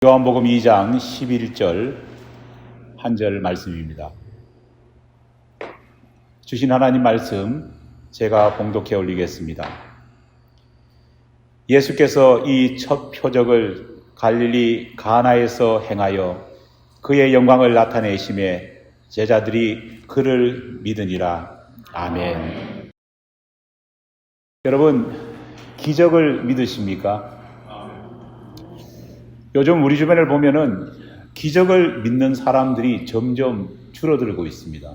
요한복음 2장 11절 한 절 말씀입니다. 주신 하나님 말씀 제가 봉독해 올리겠습니다. 예수께서 이 첫 표적을 갈릴리 가나에서 행하여 그의 영광을 나타내심에 제자들이 그를 믿으니라. 아멘. 여러분, 기적을 믿으십니까? 요즘 우리 주변을 보면은 기적을 믿는 사람들이 점점 줄어들고 있습니다.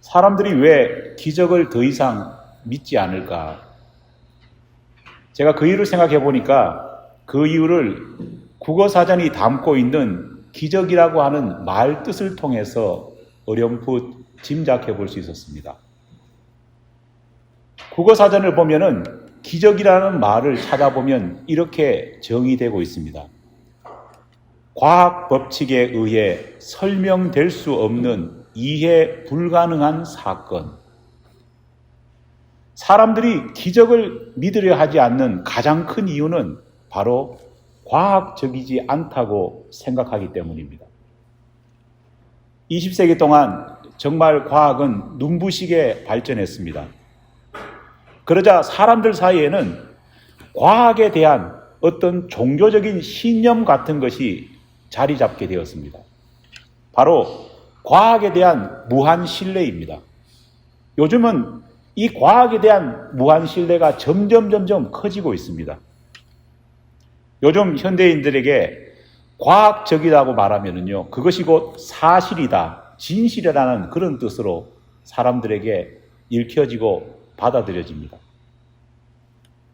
사람들이 왜 기적을 더 이상 믿지 않을까? 제가 그 이유를 생각해 보니까 그 이유를 국어사전이 담고 있는 기적이라고 하는 말 뜻을 통해서 어렴풋 짐작해 볼 수 있었습니다. 국어사전을 보면은 기적이라는 말을 찾아보면 이렇게 정의되고 있습니다. 과학 법칙에 의해 설명될 수 없는 이해 불가능한 사건. 사람들이 기적을 믿으려 하지 않는 가장 큰 이유는 바로 과학적이지 않다고 생각하기 때문입니다. 20세기 동안 정말 과학은 눈부시게 발전했습니다. 그러자 사람들 사이에는 과학에 대한 어떤 종교적인 신념 같은 것이 자리 잡게 되었습니다. 바로 과학에 대한 무한 신뢰입니다. 요즘은 이 과학에 대한 무한 신뢰가 점점 커지고 있습니다. 요즘 현대인들에게 과학적이라고 말하면요, 그것이 곧 사실이다, 진실이라는 그런 뜻으로 사람들에게 읽혀지고 받아들여집니다.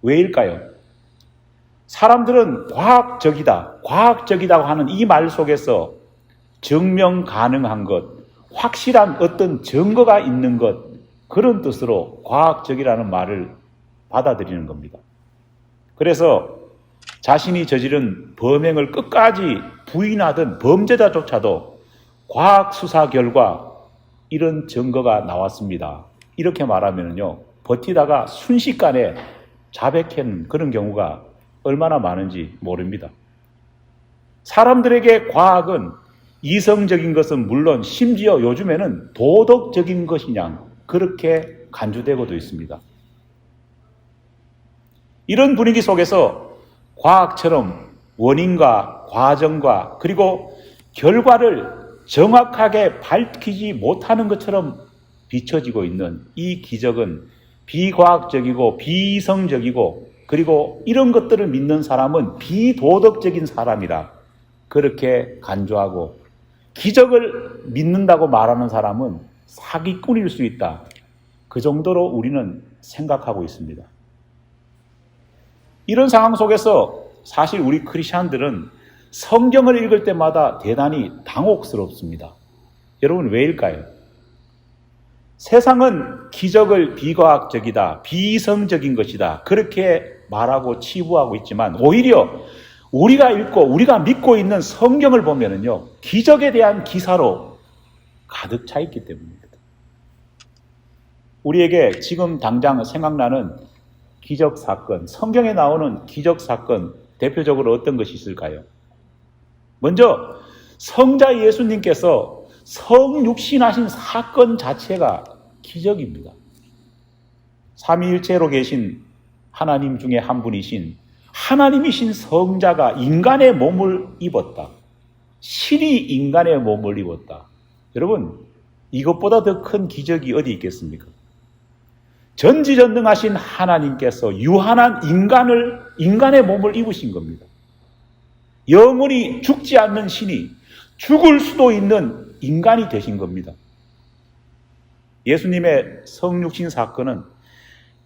왜일까요? 사람들은 과학적이다고 하는 이 말 속에서 증명 가능한 것, 확실한 어떤 증거가 있는 것, 그런 뜻으로 과학적이라는 말을 받아들이는 겁니다. 그래서 자신이 저지른 범행을 끝까지 부인하던 범죄자조차도 과학 수사 결과 이런 증거가 나왔습니다, 이렇게 말하면요, 버티다가 순식간에 자백한 그런 경우가 얼마나 많은지 모릅니다. 사람들에게 과학은 이성적인 것은 물론 심지어 요즘에는 도덕적인 것이냐, 그렇게 간주되고도 있습니다. 이런 분위기 속에서 과학처럼 원인과 과정과 그리고 결과를 정확하게 밝히지 못하는 것처럼 비춰지고 있는 이 기적은 비과학적이고 비이성적이고, 그리고 이런 것들을 믿는 사람은 비도덕적인 사람이라 그렇게 간주하고, 기적을 믿는다고 말하는 사람은 사기꾼일 수 있다, 그 정도로 우리는 생각하고 있습니다. 이런 상황 속에서 사실 우리 크리스찬들은 성경을 읽을 때마다 대단히 당혹스럽습니다. 여러분, 왜일까요? 세상은 기적을 비과학적이다, 비이성적인 것이다, 그렇게 말하고 치부하고 있지만 오히려 우리가 읽고 우리가 믿고 있는 성경을 보면은요, 기적에 대한 기사로 가득 차 있기 때문입니다. 우리에게 지금 당장 생각나는 기적 사건, 성경에 나오는 기적 사건, 대표적으로 어떤 것이 있을까요? 먼저 성자 예수님께서 성육신하신 사건 자체가 기적입니다. 삼위일체로 계신 하나님 중에 한 분이신 하나님이신 성자가 인간의 몸을 입었다. 신이 인간의 몸을 입었다. 여러분, 이것보다 더 큰 기적이 어디 있겠습니까? 전지전능하신 하나님께서 유한한 인간의 몸을 입으신 겁니다. 영원히 죽지 않는 신이 죽을 수도 있는 인간이 되신 겁니다. 예수님의 성육신 사건은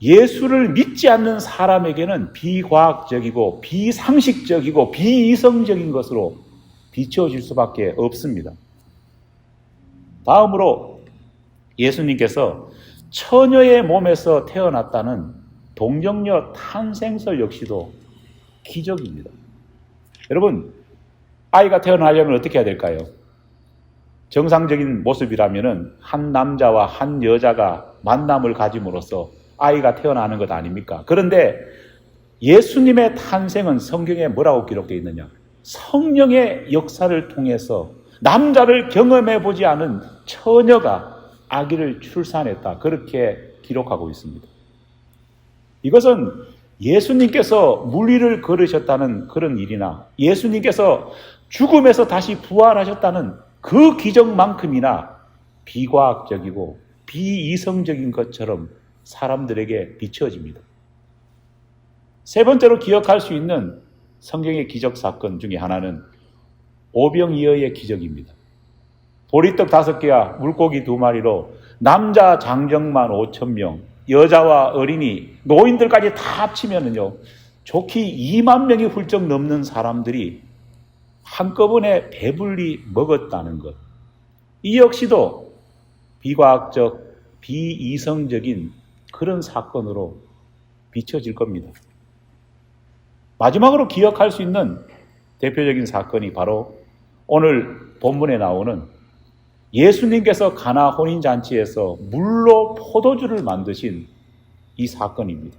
예수를 믿지 않는 사람에게는 비과학적이고 비상식적이고 비이성적인 것으로 비춰질 수밖에 없습니다. 다음으로 예수님께서 처녀의 몸에서 태어났다는 동정녀 탄생설 역시도 기적입니다. 여러분, 아이가 태어나려면 어떻게 해야 될까요? 정상적인 모습이라면은 한 남자와 한 여자가 만남을 가짐으로써 아이가 태어나는 것 아닙니까? 그런데 예수님의 탄생은 성경에 뭐라고 기록되어 있느냐? 성령의 역사를 통해서 남자를 경험해 보지 않은 처녀가 아기를 출산했다. 그렇게 기록하고 있습니다. 이것은 예수님께서 물리를 걸으셨다는 그런 일이나 예수님께서 죽음에서 다시 부활하셨다는 그 기적만큼이나 비과학적이고 비이성적인 것처럼 사람들에게 비춰집니다. 세 번째로 기억할 수 있는 성경의 기적 사건 중에 하나는 오병이어의 기적입니다. 보리떡 5개와 물고기 2마리로 남자 장정만 5,000명, 여자와 어린이, 노인들까지 다 합치면은요, 좋기 2만 명이 훌쩍 넘는 사람들이 한꺼번에 배불리 먹었다는 것. 이 역시도 비과학적, 비이성적인 그런 사건으로 비춰질 겁니다. 마지막으로 기억할 수 있는 대표적인 사건이 바로 오늘 본문에 나오는 예수님께서 가나 혼인잔치에서 물로 포도주를 만드신 이 사건입니다.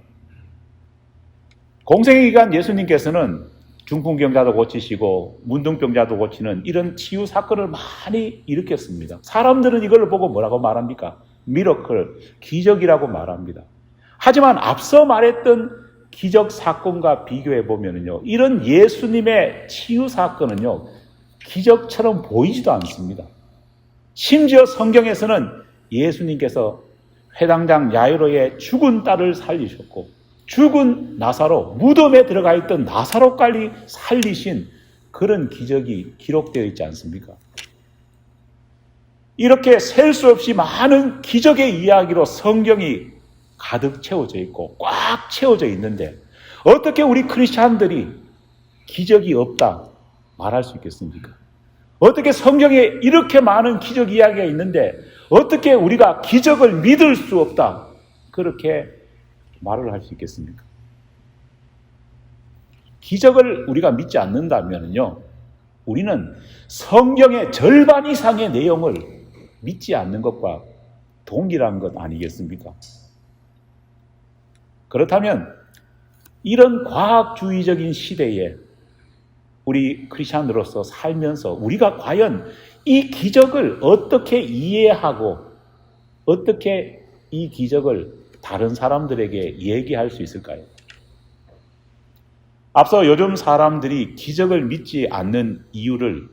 공생의 기간 예수님께서는 중풍병자도 고치시고 문둥병자도 고치는 이런 치유 사건을 많이 일으켰습니다. 사람들은 이걸 보고 뭐라고 말합니까? 미러클, 기적이라고 말합니다. 하지만 앞서 말했던 기적 사건과 비교해 보면요, 이런 예수님의 치유 사건은요, 기적처럼 보이지도 않습니다. 심지어 성경에서는 예수님께서 회당장 야이로의 죽은 딸을 살리셨고, 죽은 나사로, 무덤에 들어가 있던 나사로까지 살리신 그런 기적이 기록되어 있지 않습니까? 이렇게 셀 수 없이 많은 기적의 이야기로 성경이 가득 채워져 있고 꽉 채워져 있는데 어떻게 우리 크리스찬들이 기적이 없다 말할 수 있겠습니까? 어떻게 성경에 이렇게 많은 기적 이야기가 있는데 어떻게 우리가 기적을 믿을 수 없다 그렇게 말을 할 수 있겠습니까? 기적을 우리가 믿지 않는다면요, 우리는 성경의 절반 이상의 내용을 믿지 않는 것과 동일한 것 아니겠습니까? 그렇다면 이런 과학주의적인 시대에 우리 크리스찬으로서 살면서 우리가 과연 이 기적을 어떻게 이해하고 어떻게 이 기적을 다른 사람들에게 얘기할 수 있을까요? 앞서 요즘 사람들이 기적을 믿지 않는 이유를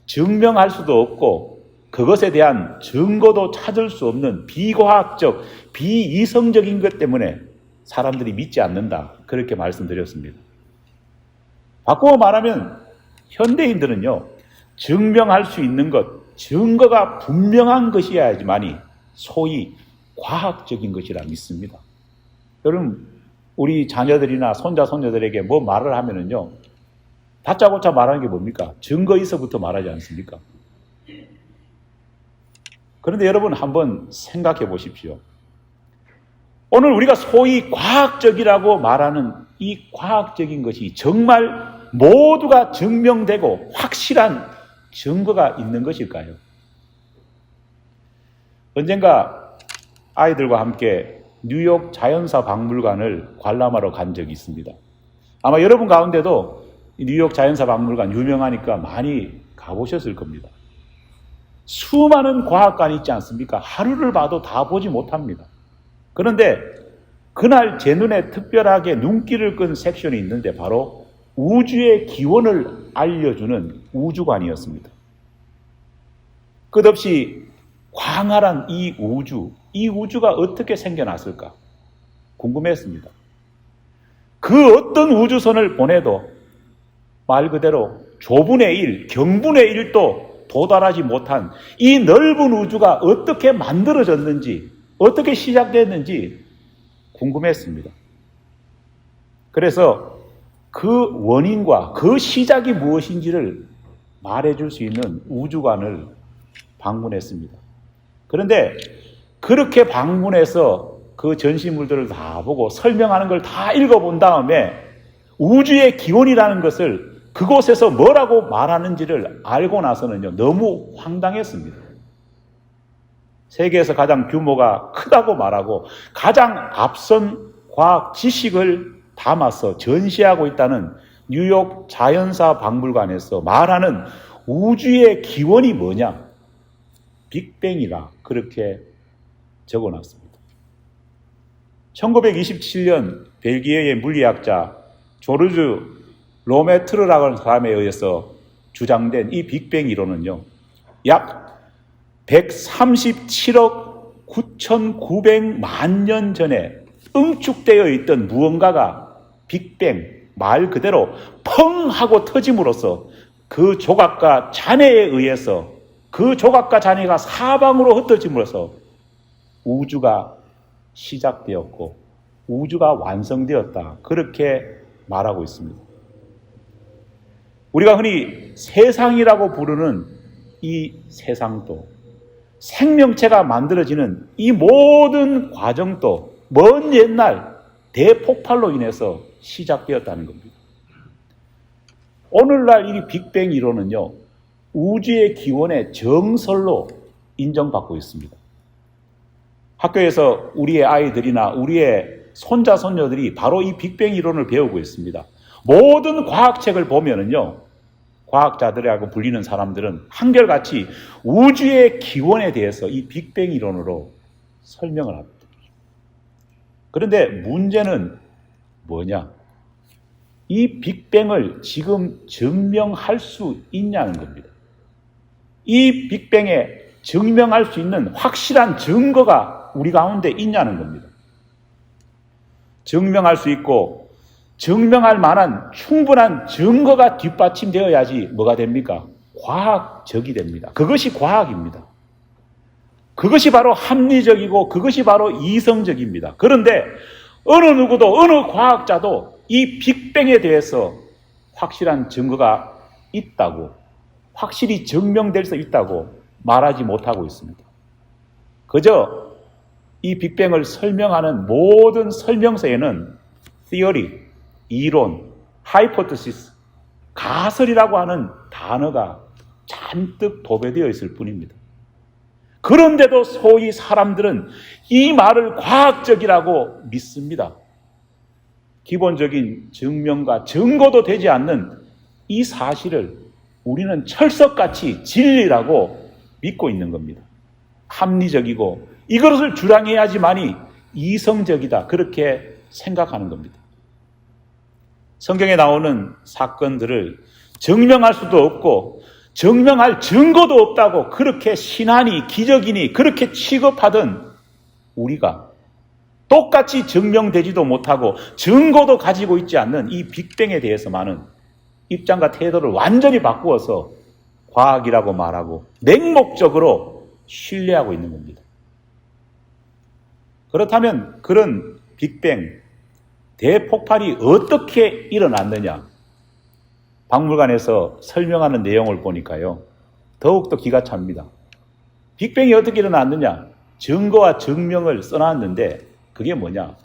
증명할 수도 없고 그것에 대한 증거도 찾을 수 없는 비과학적, 비이성적인 것 때문에 사람들이 믿지 않는다. 그렇게 말씀드렸습니다. 바꾸어 말하면 현대인들은요, 증명할 수 있는 것, 증거가 분명한 것이어야지만이 소위 과학적인 것이라 믿습니다. 여러분, 우리 자녀들이나 손자, 손녀들에게 뭐 말을 하면은요, 다짜고짜 말하는 게 뭡니까? 증거 있어부터 말하지 않습니까? 그런데 여러분 한번 생각해 보십시오. 오늘 우리가 소위 과학적이라고 말하는 이 과학적인 것이 정말 모두가 증명되고 확실한 증거가 있는 것일까요? 언젠가 아이들과 함께 뉴욕 자연사 박물관을 관람하러 간 적이 있습니다. 아마 여러분 가운데도 뉴욕 자연사 박물관 유명하니까 많이 가보셨을 겁니다. 수많은 과학관이 있지 않습니까? 하루를 봐도 다 보지 못합니다. 그런데 그날 제 눈에 특별하게 눈길을 끈 섹션이 있는데 바로 우주의 기원을 알려주는 우주관이었습니다. 끝없이 광활한 이 우주가 어떻게 생겨났을까 궁금했습니다. 그 어떤 우주선을 보내도 말 그대로 조분의 1, 경분의 1도 도달하지 못한 이 넓은 우주가 어떻게 만들어졌는지, 어떻게 시작됐는지 궁금했습니다. 그래서 그 원인과 그 시작이 무엇인지를 말해줄 수 있는 우주관을 방문했습니다. 그런데 그렇게 방문해서 그 전시물들을 다 보고 설명하는 걸 다 읽어본 다음에 우주의 기원이라는 것을 그곳에서 뭐라고 말하는지를 알고 나서는요, 너무 황당했습니다. 세계에서 가장 규모가 크다고 말하고 가장 앞선 과학 지식을 담아서 전시하고 있다는 뉴욕 자연사 박물관에서 말하는 우주의 기원이 뭐냐? 빅뱅이라 그렇게 적어놨습니다. 1927년 벨기에의 물리학자 조르주 로메트르라고 하는 사람에 의해서 주장된 이 빅뱅 이론은요, 약 137억 9,900만 년 전에 응축되어 있던 무언가가 빅뱅, 말 그대로 펑 하고 터짐으로써 그 조각과 잔해에 의해서 그 조각과 잔해가 사방으로 흩어짐으로써 우주가 시작되었고 우주가 완성되었다. 그렇게 말하고 있습니다. 우리가 흔히 세상이라고 부르는 이 세상도, 생명체가 만들어지는 이 모든 과정도 먼 옛날 대폭발로 인해서 시작되었다는 겁니다. 오늘날 이 빅뱅 이론은요, 우주의 기원의 정설로 인정받고 있습니다. 학교에서 우리의 아이들이나 우리의 손자, 손녀들이 바로 이 빅뱅 이론을 배우고 있습니다. 모든 과학책을 보면은요, 과학자들이라고 불리는 사람들은 한결같이 우주의 기원에 대해서 이 빅뱅 이론으로 설명을 합니다. 그런데 문제는 뭐냐? 이 빅뱅을 지금 증명할 수 있냐는 겁니다. 이 빅뱅에 증명할 수 있는 확실한 증거가 우리 가운데 있냐는 겁니다. 증명할 수 있고 증명할 만한 충분한 증거가 뒷받침되어야지 뭐가 됩니까? 과학적이 됩니다. 그것이 과학입니다. 그것이 바로 합리적이고 그것이 바로 이성적입니다. 그런데 어느 누구도 어느 과학자도 이 빅뱅에 대해서 확실한 증거가 있다고, 확실히 증명될 수 있다고 말하지 못하고 있습니다. 그저 이 빅뱅을 설명하는 모든 설명서에는 theory, 이론, hypothesis, 가설이라고 하는 단어가 잔뜩 도배되어 있을 뿐입니다. 그런데도 소위 사람들은 이 말을 과학적이라고 믿습니다. 기본적인 증명과 증거도 되지 않는 이 사실을 우리는 철석같이 진리라고 믿고 있는 겁니다. 합리적이고 이것을 주장해야지만이 이성적이다, 그렇게 생각하는 겁니다. 성경에 나오는 사건들을 증명할 수도 없고 증명할 증거도 없다고 그렇게 신하니 기적이니 그렇게 취급하던 우리가 똑같이 증명되지도 못하고 증거도 가지고 있지 않는 이 빅뱅에 대해서만은 입장과 태도를 완전히 바꾸어서 과학이라고 말하고 맹목적으로 신뢰하고 있는 겁니다. 그렇다면 그런 빅뱅, 대폭발이 어떻게 일어났느냐? 박물관에서 설명하는 내용을 보니까요, 더욱더 기가 찹니다. 빅뱅이 어떻게 일어났느냐? 증거와 증명을 써놨는데 그게 뭐냐?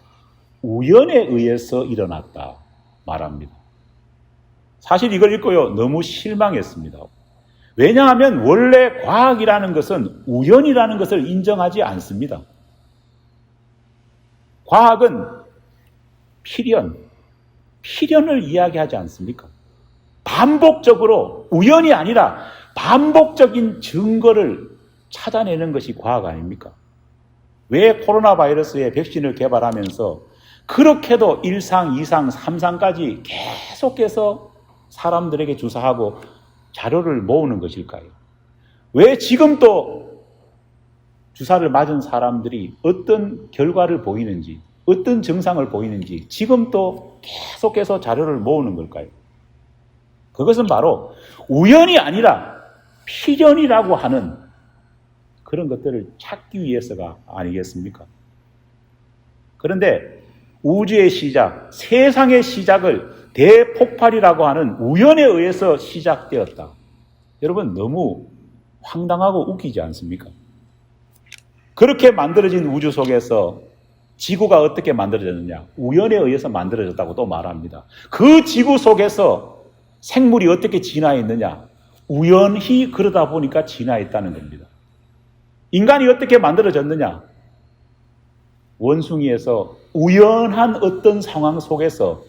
우연에 의해서 일어났다 말합니다. 사실 이걸 읽고요, 너무 실망했습니다. 왜냐하면 원래 과학이라는 것은 우연이라는 것을 인정하지 않습니다. 과학은 필연을 이야기하지 않습니까? 반복적으로, 우연이 아니라 반복적인 증거를 찾아내는 것이 과학 아닙니까? 왜 코로나 바이러스의 백신을 개발하면서 그렇게도 1상, 2상, 3상까지 계속해서 사람들에게 주사하고 자료를 모으는 것일까요? 왜 지금 또 주사를 맞은 사람들이 어떤 결과를 보이는지, 어떤 증상을 보이는지 지금 또 계속해서 자료를 모으는 걸까요? 그것은 바로 우연이 아니라 필연이라고 하는 그런 것들을 찾기 위해서가 아니겠습니까? 그런데 우주의 시작, 세상의 시작을 대폭발이라고 하는 우연에 의해서 시작되었다. 여러분, 너무 황당하고 웃기지 않습니까? 그렇게 만들어진 우주 속에서 지구가 어떻게 만들어졌느냐? 우연에 의해서 만들어졌다고 또 말합니다. 그 지구 속에서 생물이 어떻게 진화했느냐? 우연히 그러다 보니까 진화했다는 겁니다. 인간이 어떻게 만들어졌느냐? 원숭이에서 우연한 어떤 상황 속에서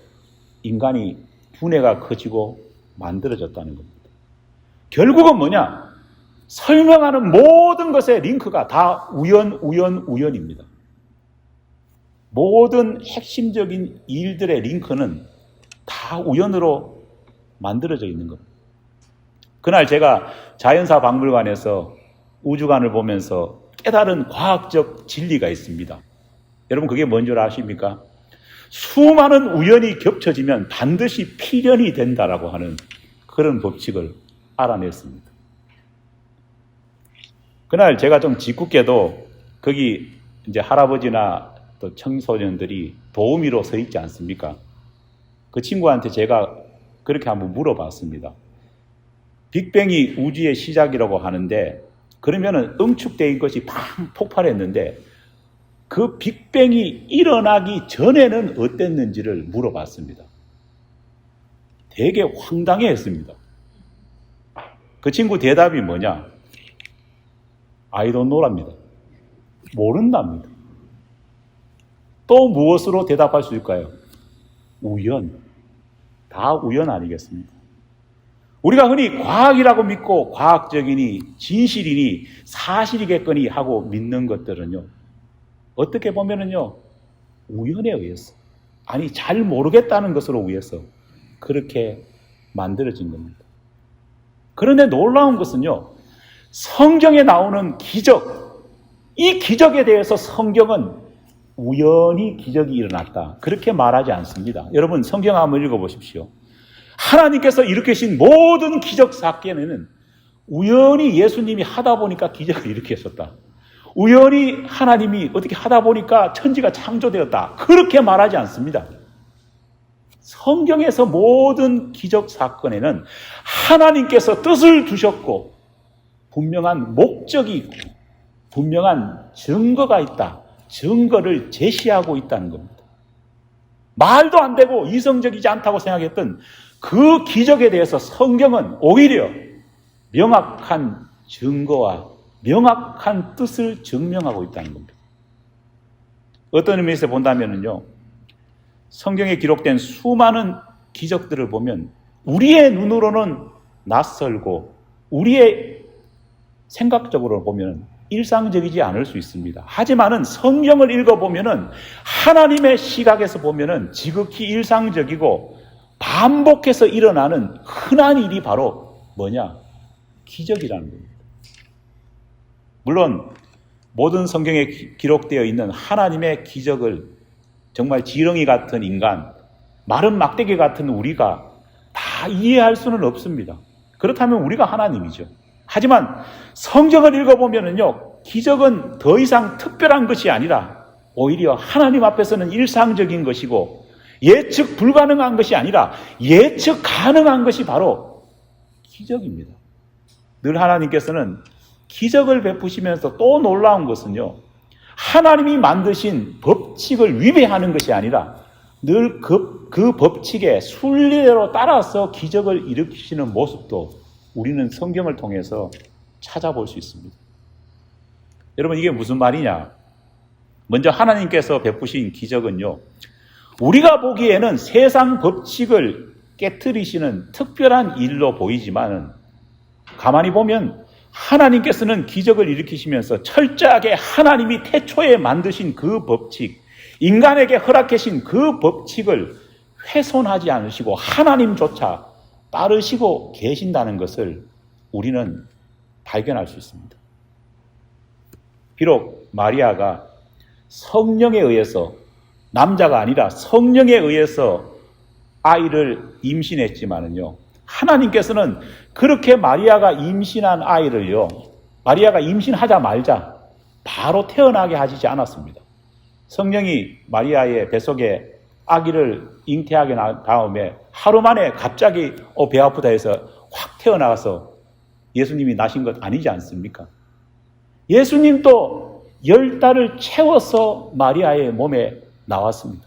인간이 분해가 커지고 만들어졌다는 겁니다. 결국은 뭐냐? 설명하는 모든 것의 링크가 다 우연입니다. 모든 핵심적인 일들의 링크는 다 우연으로 만들어져 있는 겁니다. 그날 제가 자연사 박물관에서 우주관을 보면서 깨달은 과학적 진리가 있습니다. 여러분 그게 뭔 줄 아십니까? 수많은 우연이 겹쳐지면 반드시 필연이 된다라고 하는 그런 법칙을 알아냈습니다. 그날 제가 좀 짓궂게도 거기 이제 할아버지나 또 청소년들이 도우미로 서 있지 않습니까? 그 친구한테 제가 그렇게 한번 물어봤습니다. 빅뱅이 우주의 시작이라고 하는데 그러면은 응축된 것이 팡 폭발했는데 그 빅뱅이 일어나기 전에는 어땠는지를 물어봤습니다. 되게 황당해했습니다. 그 친구 대답이 뭐냐? I don't know랍니다. 모른답니다. 또 무엇으로 대답할 수 있을까요? 우연. 다 우연 아니겠습니까? 우리가 흔히 과학이라고 믿고 과학적이니 진실이니 사실이겠거니 하고 믿는 것들은요. 어떻게 보면은요. 우연에 의해서 아니 잘 모르겠다는 것으로 의해서 그렇게 만들어진 겁니다. 그런데 놀라운 것은요. 성경에 나오는 기적, 이 기적에 대해서 성경은 우연히 기적이 일어났다. 그렇게 말하지 않습니다. 여러분 성경 한번 읽어보십시오. 하나님께서 일으키신 모든 기적 사건에는 우연히 예수님이 하다 보니까 기적을 일으켰었다. 우연히 하나님이 어떻게 하다 보니까 천지가 창조되었다. 그렇게 말하지 않습니다. 성경에서 모든 기적 사건에는 하나님께서 뜻을 두셨고 분명한 목적이 있고 분명한 증거가 있다. 증거를 제시하고 있다는 겁니다. 말도 안 되고 이성적이지 않다고 생각했던 그 기적에 대해서 성경은 오히려 명확한 증거와 명확한 뜻을 증명하고 있다는 겁니다. 어떤 의미에서 본다면요, 성경에 기록된 수많은 기적들을 보면 우리의 눈으로는 낯설고 우리의 생각적으로 보면 일상적이지 않을 수 있습니다. 하지만은 성경을 읽어보면은 하나님의 시각에서 보면은 지극히 일상적이고 반복해서 일어나는 흔한 일이 바로 뭐냐? 기적이라는 겁니다. 물론 모든 성경에 기록되어 있는 하나님의 기적을 정말 지렁이 같은 인간, 마른 막대기 같은 우리가 다 이해할 수는 없습니다. 그렇다면 우리가 하나님이죠. 하지만 성경을 읽어보면요, 기적은 더 이상 특별한 것이 아니라 오히려 하나님 앞에서는 일상적인 것이고 예측 불가능한 것이 아니라 예측 가능한 것이 바로 기적입니다. 늘 하나님께서는 기적을 베푸시면서 또 놀라운 것은요, 하나님이 만드신 법칙을 위배하는 것이 아니라 늘 그 법칙의 순리대로 따라서 기적을 일으키시는 모습도 우리는 성경을 통해서 찾아볼 수 있습니다. 여러분 이게 무슨 말이냐? 먼저 하나님께서 베푸신 기적은요, 우리가 보기에는 세상 법칙을 깨트리시는 특별한 일로 보이지만 가만히 보면 하나님께서는 기적을 일으키시면서 철저하게 하나님이 태초에 만드신 그 법칙, 인간에게 허락하신 그 법칙을 훼손하지 않으시고 하나님조차 따르시고 계신다는 것을 우리는 발견할 수 있습니다. 비록 마리아가 성령에 의해서, 남자가 아니라 성령에 의해서 아이를 임신했지만은요, 하나님께서는 그렇게 마리아가 임신한 아이를요, 마리아가 임신하자마자 바로 태어나게 하시지 않았습니다. 성령이 마리아의 뱃속에 아기를 잉태하게 난 다음에 하루 만에 갑자기 배 아프다 해서 확 태어나서 예수님이 나신 것 아니지 않습니까? 예수님도 10달을 채워서 마리아의 몸에 나왔습니다.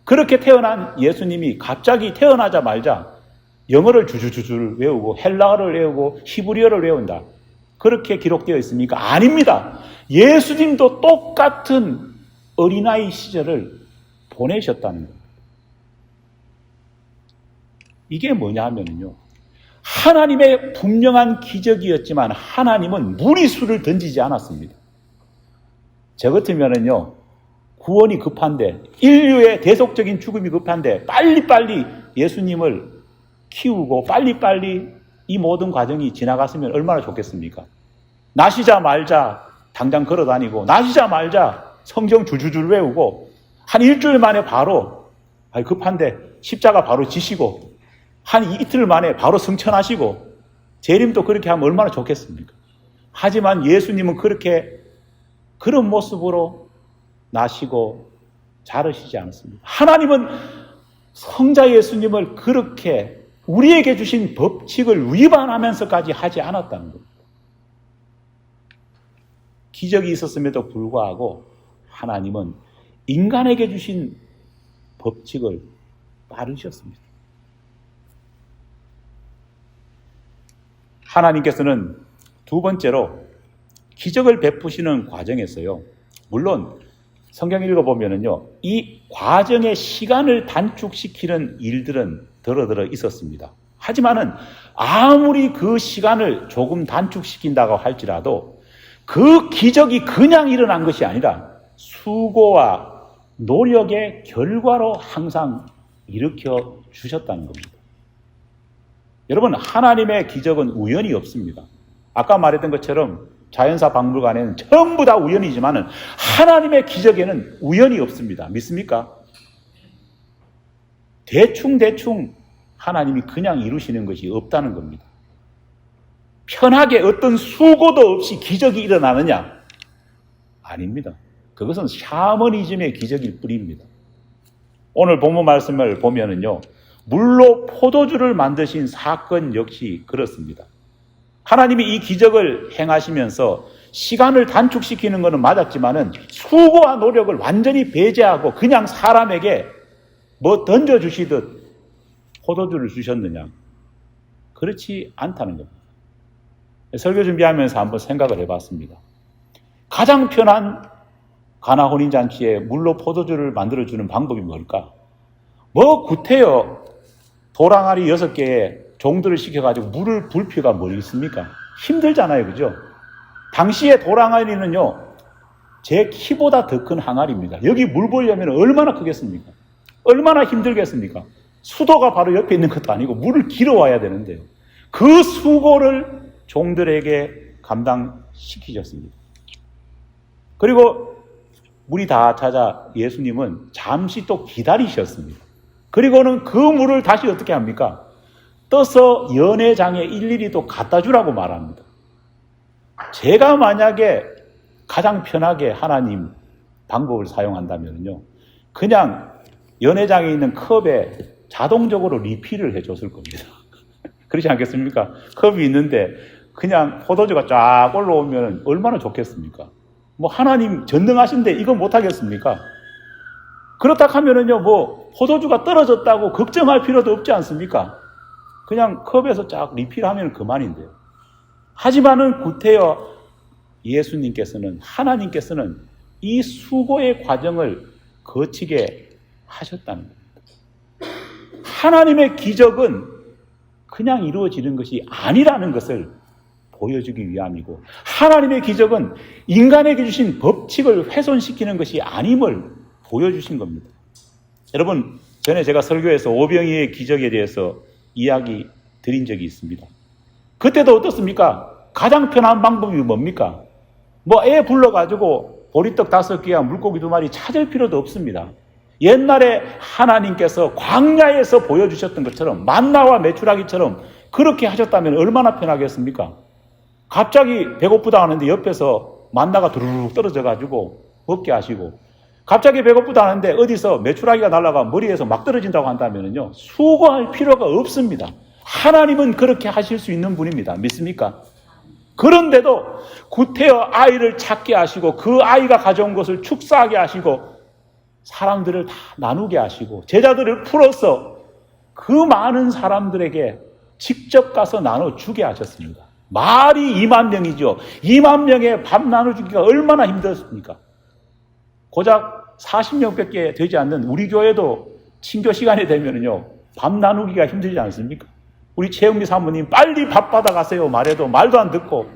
그렇게 태어난 예수님이 갑자기 태어나자마자 영어를 주주주주 외우고 헬라어를 외우고 히브리어를 외운다. 그렇게 기록되어 있습니까? 아닙니다. 예수님도 똑같은 어린아이 시절을 보내셨다는 겁니다. 이게 뭐냐 하면요, 하나님의 분명한 기적이었지만 하나님은 무리수를 던지지 않았습니다. 저 같으면은요, 구원이 급한데, 인류의 대속적인 죽음이 급한데 빨리빨리 예수님을 키우고 빨리빨리 이 모든 과정이 지나갔으면 얼마나 좋겠습니까? 나시자 말자 당장 걸어다니고, 나시자 말자 성경 줄줄줄 외우고, 한 일주일 만에 바로 급한데 십자가 바로 지시고, 한 이틀 만에 바로 승천하시고, 재림도 그렇게 하면 얼마나 좋겠습니까? 하지만 예수님은 그런 모습으로 나시고 자르시지 않았습니다. 하나님은 성자 예수님을 그렇게 우리에게 주신 법칙을 위반하면서까지 하지 않았다는 겁니다. 기적이 있었음에도 불구하고 하나님은 인간에게 주신 법칙을 따르셨습니다. 하나님께서는 두 번째로 기적을 베푸시는 과정에서요, 물론 성경 읽어보면은요, 이 과정의 시간을 단축시키는 일들은 더러더러 있었습니다. 하지만은 아무리 그 시간을 조금 단축시킨다고 할지라도 그 기적이 그냥 일어난 것이 아니라 수고와 노력의 결과로 항상 일으켜 주셨다는 겁니다. 여러분, 하나님의 기적은 우연이 없습니다. 아까 말했던 것처럼 자연사 박물관에는 전부 다 우연이지만은 하나님의 기적에는 우연이 없습니다. 믿습니까? 대충 하나님이 그냥 이루시는 것이 없다는 겁니다. 편하게 어떤 수고도 없이 기적이 일어나느냐? 아닙니다. 그것은 샤머니즘의 기적일 뿐입니다. 오늘 본문 말씀을 보면은요, 물로 포도주를 만드신 사건 역시 그렇습니다. 하나님이 이 기적을 행하시면서 시간을 단축시키는 것은 맞았지만은 수고와 노력을 완전히 배제하고 그냥 사람에게 뭐 던져주시듯 포도주를 주셨느냐? 그렇지 않다는 겁니다. 설교 준비하면서 한번 생각을 해봤습니다. 가장 편한 가나 혼인잔치에 물로 포도주를 만들어주는 방법이 뭘까? 뭐 구태여 도랑아리 6개에 종들을 시켜가지고 물을 불 필요가 뭐 있습니까? 힘들잖아요, 그죠? 당시에 도랑아리는요, 제 키보다 더 큰 항아리입니다. 여기 물 보려면 얼마나 크겠습니까? 얼마나 힘들겠습니까? 수도가 바로 옆에 있는 것도 아니고 물을 길어와야 되는데요. 그 수고를 종들에게 감당시키셨습니다. 그리고 물이 다 찾아 예수님은 잠시 또 기다리셨습니다. 그리고는 그 물을 다시 어떻게 합니까? 떠서 연회장에 일일이 또 갖다 주라고 말합니다. 제가 만약에 가장 편하게 하나님 방법을 사용한다면요, 그냥 연회장에 있는 컵에 자동적으로 리필을 해줬을 겁니다. 그렇지 않겠습니까? 컵이 있는데 그냥 포도주가 쫙 올라오면 얼마나 좋겠습니까? 뭐 하나님 전능하신데 이거 못하겠습니까? 그렇다 하면은요, 뭐 포도주가 떨어졌다고 걱정할 필요도 없지 않습니까? 그냥 컵에서 쫙 리필하면 그만인데요. 하지만은 구태여 예수님께서는, 하나님께서는 이 수고의 과정을 거치게 하셨다는 겁니다. 하나님의 기적은 그냥 이루어지는 것이 아니라는 것을 보여주기 위함이고, 하나님의 기적은 인간에게 주신 법칙을 훼손시키는 것이 아님을 보여주신 겁니다. 여러분, 전에 제가 설교에서 오병이의 기적에 대해서 이야기 드린 적이 있습니다. 그때도 어떻습니까? 가장 편한 방법이 뭡니까? 뭐 애 불러가지고 보리떡 5개와 물고기 2마리 찾을 필요도 없습니다. 옛날에 하나님께서 광야에서 보여주셨던 것처럼, 만나와 메추라기처럼 그렇게 하셨다면 얼마나 편하겠습니까? 갑자기 배고프다 하는데 옆에서 만나가 두루룩 떨어져가지고 먹게 하시고, 갑자기 배고프다 하는데 어디서 메추라기가 날아가 머리에서 막 떨어진다고 한다면요, 수고할 필요가 없습니다. 하나님은 그렇게 하실 수 있는 분입니다. 믿습니까? 그런데도 구태여 아이를 찾게 하시고, 그 아이가 가져온 것을 축사하게 하시고, 사람들을 다 나누게 하시고, 제자들을 풀어서 그 많은 사람들에게 직접 가서 나눠주게 하셨습니다. 말이 2만 명이죠. 2만 명의 밥 나눠주기가 얼마나 힘들었습니까? 고작 40명밖에 되지 않는 우리 교회도 친교 시간이 되면요, 밥 나누기가 힘들지 않습니까? 우리 최영미 사모님 빨리 밥 받아가세요 말해도 말도 안 듣고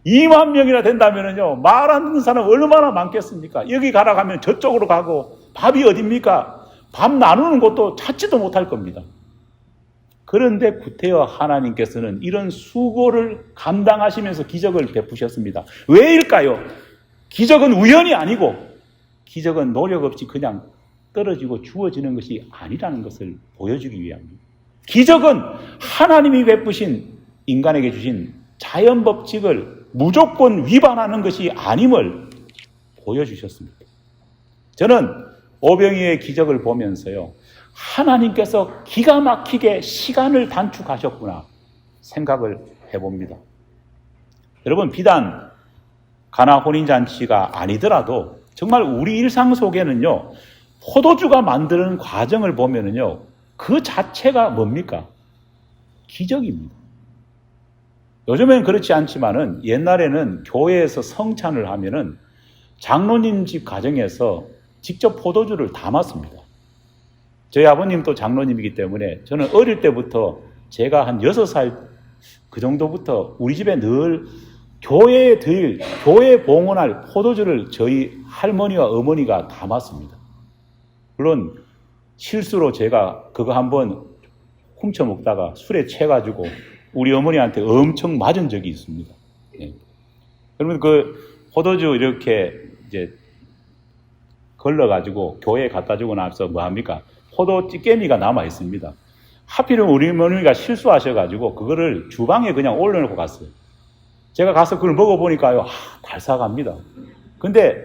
2만 명이나 된다면요 말 안 듣는 사람 얼마나 많겠습니까? 여기 가라 가면 저쪽으로 가고 밥이 어딥니까? 밥 나누는 것도 찾지도 못할 겁니다. 그런데 구태여 하나님께서는 이런 수고를 감당하시면서 기적을 베푸셨습니다. 왜일까요? 기적은 우연이 아니고 기적은 노력 없이 그냥 떨어지고 주어지는 것이 아니라는 것을 보여주기 위함입니다. 기적은 하나님이 베푸신 인간에게 주신 자연 법칙을 무조건 위반하는 것이 아님을 보여주셨습니다. 저는 오병이어의 기적을 보면서요, 하나님께서 기가 막히게 시간을 단축하셨구나 생각을 해봅니다. 여러분, 비단 가나 혼인잔치가 아니더라도 정말 우리 일상 속에는요, 포도주가 만드는 과정을 보면은요, 그 자체가 뭡니까? 기적입니다. 요즘엔 그렇지 않지만은 옛날에는 교회에서 성찬을 하면은 장로님 집 가정에서 직접 포도주를 담았습니다. 저희 아버님도 장로님이기 때문에 저는 어릴 때부터 제가 한 6살 그 정도부터 우리 집에 늘 교회에 드릴, 교회에 봉헌할 포도주를 저희 할머니와 어머니가 담았습니다. 물론 실수로 제가 그거 한번 훔쳐 먹다가 술에 취해가지고 우리 어머니한테 엄청 맞은 적이 있습니다. 예. 그러면 그 포도주 이렇게 이제 걸러가지고 교회에 갖다 주고 나서 뭐 합니까? 포도 찌개미가 남아 있습니다. 하필은 우리 어머니가 실수하셔가지고 그거를 주방에 그냥 올려놓고 갔어요. 제가 가서 그걸 먹어보니까요, 달싹합니다. 근데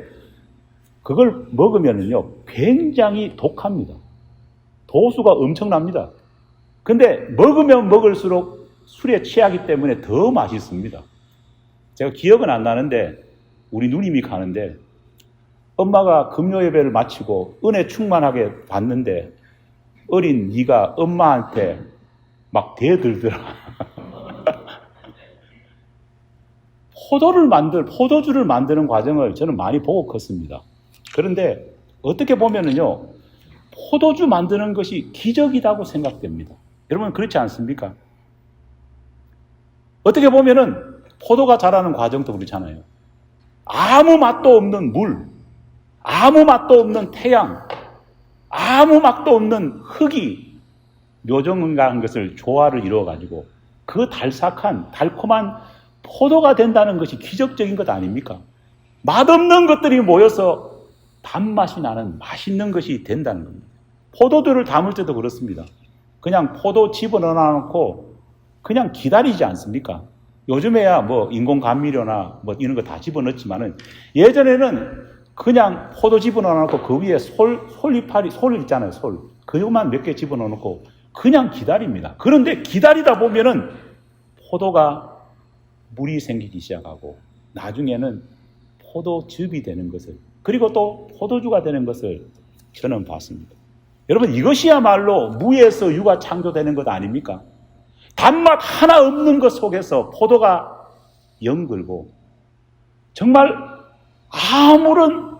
그걸 먹으면은요, 굉장히 독합니다. 도수가 엄청납니다. 근데 먹으면 먹을수록 술에 취하기 때문에 더 맛있습니다. 제가 기억은 안 나는데 우리 누님이 가는데 엄마가 금요 예배를 마치고 은혜 충만하게 받는데 어린 네가 엄마한테 막 대들더라. 포도주를 만드는 과정을 저는 많이 보고 컸습니다. 그런데 어떻게 보면은요, 포도주 만드는 것이 기적이라고 생각됩니다. 여러분 그렇지 않습니까? 어떻게 보면은 포도가 자라는 과정도 그렇잖아요. 아무 맛도 없는 물, 아무 맛도 없는 태양, 아무 맛도 없는 흙이 묘정인가한 것을 조화를 이루어가지고 그 달콤한 포도가 된다는 것이 기적적인 것 아닙니까? 맛없는 것들이 모여서 단맛이 나는 맛있는 것이 된다는 겁니다. 포도주를 담을 때도 그렇습니다. 그냥 포도 집어넣어놓고 그냥 기다리지 않습니까? 요즘에야 뭐 인공감미료나 뭐 이런 거 다 집어넣지만은 예전에는 그냥 포도 집어넣어놓고 그 위에 솔 있잖아요, 솔. 그것만 몇 개 집어넣어놓고 그냥 기다립니다. 그런데 기다리다 보면은 포도가 물이 생기기 시작하고 나중에는 포도즙이 되는 것을, 그리고 또 포도주가 되는 것을 저는 봤습니다. 여러분 이것이야말로 무에서 유가 창조되는 것 아닙니까? 단맛 하나 없는 것 속에서 포도가 연글고 정말 아무런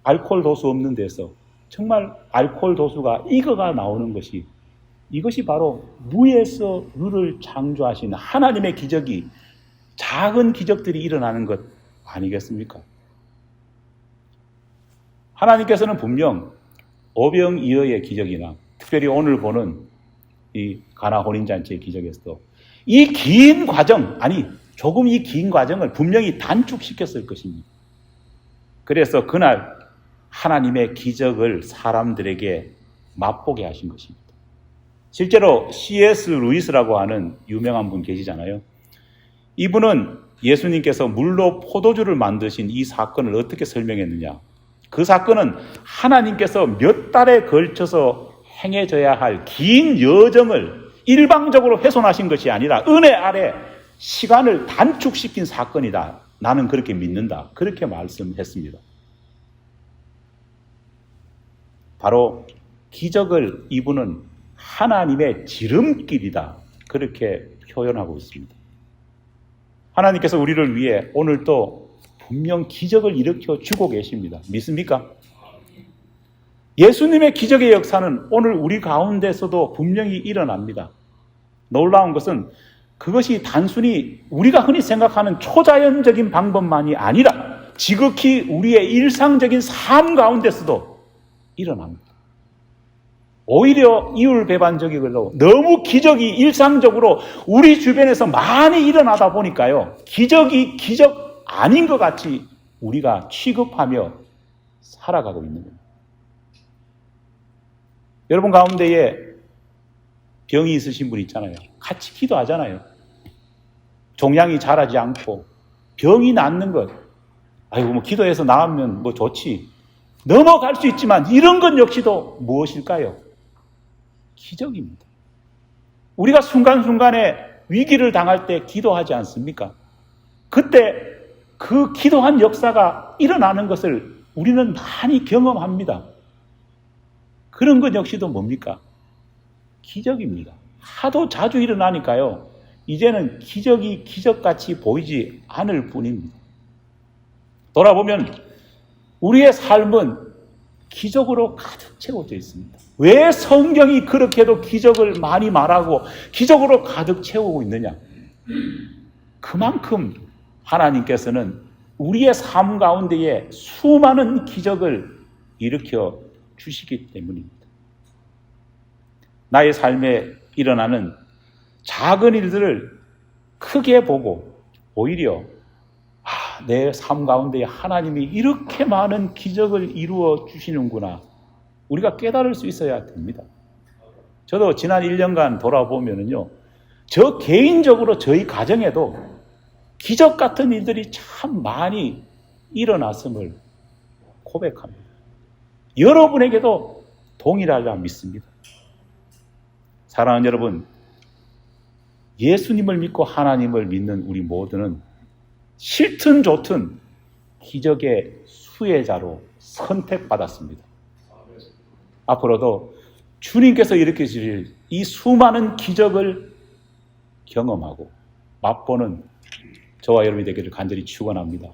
알코올 도수 없는 데서 정말 알코올 도수가 익어가 나오는 것이, 이것이 바로 무에서 유를 창조하신 하나님의 기적이, 작은 기적들이 일어나는 것 아니겠습니까? 하나님께서는 분명 오병이어의 기적이나 특별히 오늘 보는 이 가나 혼인잔치의 기적에서도 이 긴 과정, 조금 이 긴 과정을 분명히 단축시켰을 것입니다. 그래서 그날 하나님의 기적을 사람들에게 맛보게 하신 것입니다. 실제로 C.S. 루이스라고 하는 유명한 분 계시잖아요. 이분은 예수님께서 물로 포도주를 만드신 이 사건을 어떻게 설명했느냐. 그 사건은 하나님께서 몇 달에 걸쳐서 행해져야 할 긴 여정을 일방적으로 훼손하신 것이 아니라 은혜 아래 시간을 단축시킨 사건이다. 나는 그렇게 믿는다. 그렇게 말씀했습니다. 바로 기적을 이분은 하나님의 지름길이다. 그렇게 표현하고 있습니다. 하나님께서 우리를 위해 오늘 또 분명 기적을 일으켜 주고 계십니다. 믿습니까? 예수님의 기적의 역사는 오늘 우리 가운데서도 분명히 일어납니다. 놀라운 것은 그것이 단순히 우리가 흔히 생각하는 초자연적인 방법만이 아니라 지극히 우리의 일상적인 삶 가운데서도 일어납니다. 오히려 이율배반적이고 너무 기적이 일상적으로 우리 주변에서 많이 일어나다 보니까요, 기적이 기적 아닌 것 같이 우리가 취급하며 살아가고 있는 겁니다. 여러분 가운데에 병이 있으신 분 있잖아요. 같이 기도하잖아요. 종양이 자라지 않고 병이 낫는 것, 아이고 뭐 기도해서 나으면 뭐 좋지, 넘어갈 수 있지만 이런 것 역시도 무엇일까요? 기적입니다. 우리가 순간순간에 위기를 당할 때 기도하지 않습니까? 그때 그 기도한 역사가 일어나는 것을 우리는 많이 경험합니다. 그런 것 역시도 뭡니까? 기적입니다. 하도 자주 일어나니까요, 이제는 기적이 기적같이 보이지 않을 뿐입니다. 돌아보면 우리의 삶은 기적으로 가득 채워져 있습니다. 왜 성경이 그렇게도 기적을 많이 말하고 기적으로 가득 채우고 있느냐? 그만큼 하나님께서는 우리의 삶 가운데에 수많은 기적을 일으켜 주시기 때문입니다. 나의 삶에 일어나는 작은 일들을 크게 보고 오히려 내 삶 가운데 하나님이 이렇게 많은 기적을 이루어 주시는구나, 우리가 깨달을 수 있어야 됩니다. 저도 지난 1년간 돌아보면요, 저 개인적으로 저희 가정에도 기적 같은 일들이 참 많이 일어났음을 고백합니다. 여러분에게도 동일하리라 믿습니다. 사랑하는 여러분, 예수님을 믿고 하나님을 믿는 우리 모두는 싫든 좋든 기적의 수혜자로 선택받았습니다. 앞으로도 주님께서 일으켜 주실 이 수많은 기적을 경험하고 맛보는 저와 여러분이 되기를 간절히 축원합니다.